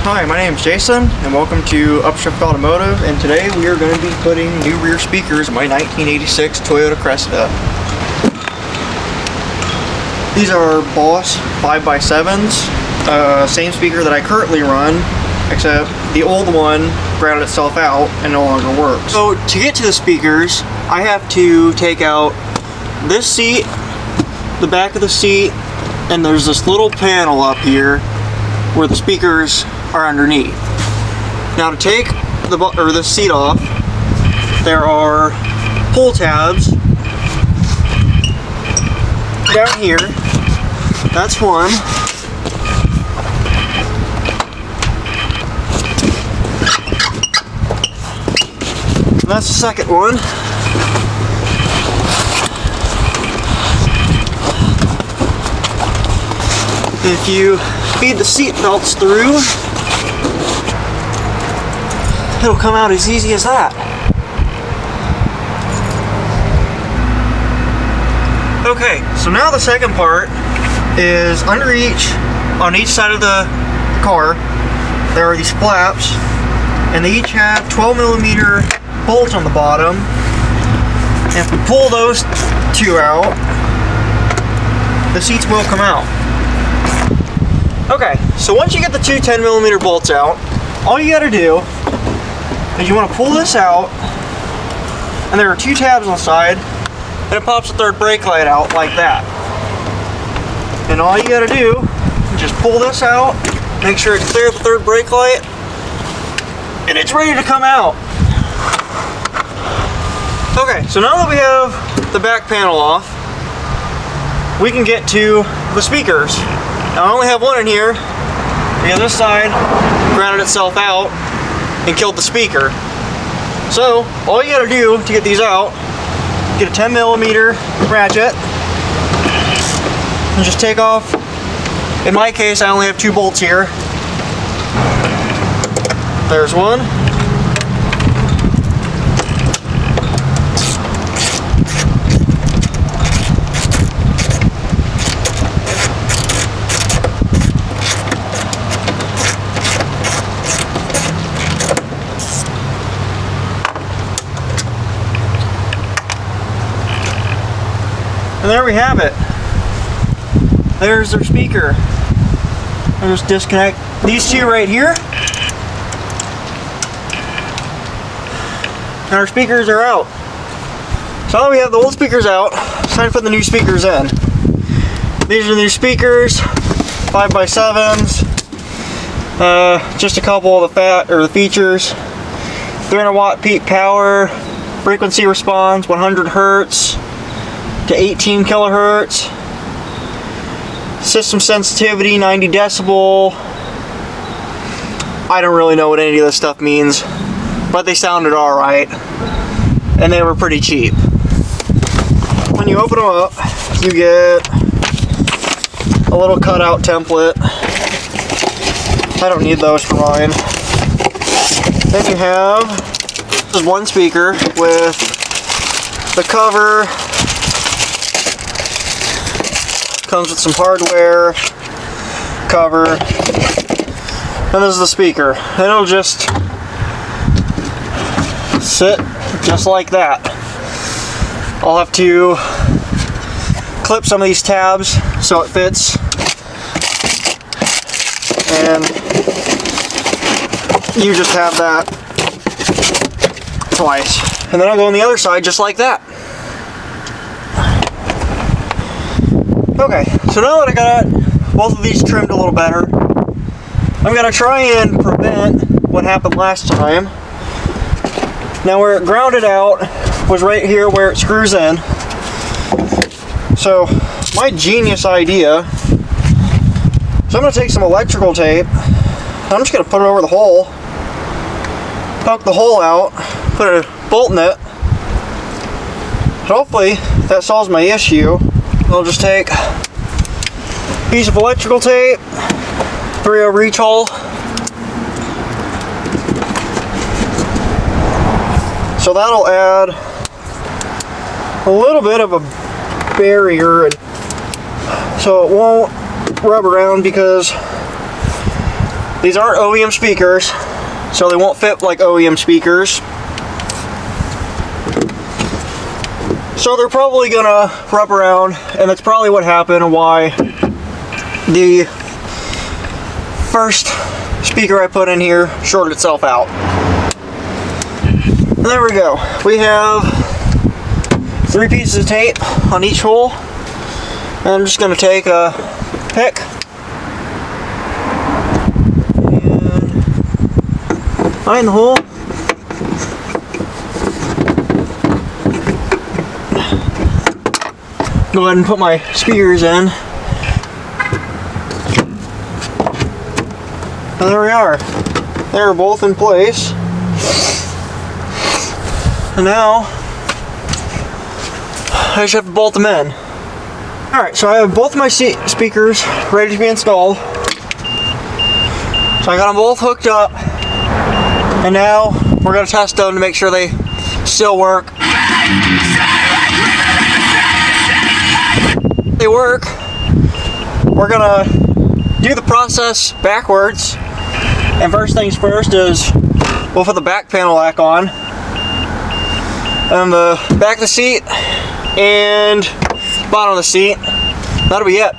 Hi, my name is Jason, and welcome to Upshift Automotive, and today we are going to be putting new rear speakers in my 1986 Toyota Cressida. These are Boss 5x7s, same speaker that I currently run, except the old one grounded itself out and no longer works. So to get to the speakers, I have to take out this seat, the back of the seat, and there's this little panel up here where the speakers are underneath. Now to take the seat off, there are pull tabs down here. That's one. And that's the second one. If you feed the seat belts through, it'll come out as easy as that. Okay, so now the second part is under on each side of the car, there are these flaps, and they each have 12mm bolts on the bottom. And if we pull those two out, the seats will come out. Okay, so once you get the two 10mm bolts out, all you gotta do is you want to pull this out, and there are two tabs on the side, and it pops the third brake light out like that. And all you gotta do is just pull this out, make sure it's clear of the third brake light, and it's ready to come out. Okay, so now that we have the back panel off, we can get to the speakers. Now I only have one in here because this side grounded itself out and killed the speaker. So all you gotta do to get these out, get a 10mm ratchet and just take off. In my case, I only have two bolts here. There's one. And there we have it. There's their speaker. I'll just disconnect these two right here. And our speakers are out. So now we have the old speakers out, it's time to put the new speakers in. These are the new speakers, 5x7s. Just a couple of the features. 300 watt peak power, frequency response, 100 hertz. To 18 kilohertz, system sensitivity 90 decibel. I don't really know what any of this stuff means, but they sounded alright, and they were pretty cheap. When you open them up, you get a little cutout template. I don't need those for mine. Then you have this is one speaker with the cover. Comes with some hardware, cover, and this is the speaker. And it'll just sit just like that. I'll have to clip some of these tabs so it fits, and you just have that twice. And then I'll go on the other side just like that. Okay, so now that I got both of these trimmed a little better, I'm going to try and prevent what happened last time. Now where it grounded out was right here where it screws in. So my genius idea, so I'm going to take some electrical tape, I'm just going to put it over the hole, poke the hole out, put a bolt in it. Hopefully that solves my issue. I'll just take a piece of electrical tape, 3/0 reach hole. So that'll add a little bit of a barrier, and so it won't rub around, because These aren't OEM speakers, so they won't fit like OEM speakers. So they're probably gonna rub around, and that's probably what happened and why the first speaker I put in here shorted itself out. And there we go. We have 3 pieces of tape on each hole. And I'm just gonna take a pick and find the hole. Go ahead and put my speakers in. And there we are. They're both in place. And now I just have to bolt them in. Alright, so I have both my speakers ready to be installed. So I got them both hooked up. And now we're going to test them to make sure they still work. If they work, we're going to do the process backwards. And first things first is we'll put the back panel back on. And the back of the seat and bottom of the seat. That'll be it.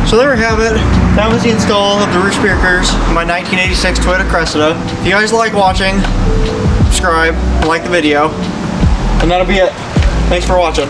So there we have it. That was the install of the roof speakers in my 1986 Toyota Cressida. If you guys like watching, subscribe, like the video, and that'll be it. Thanks for watching.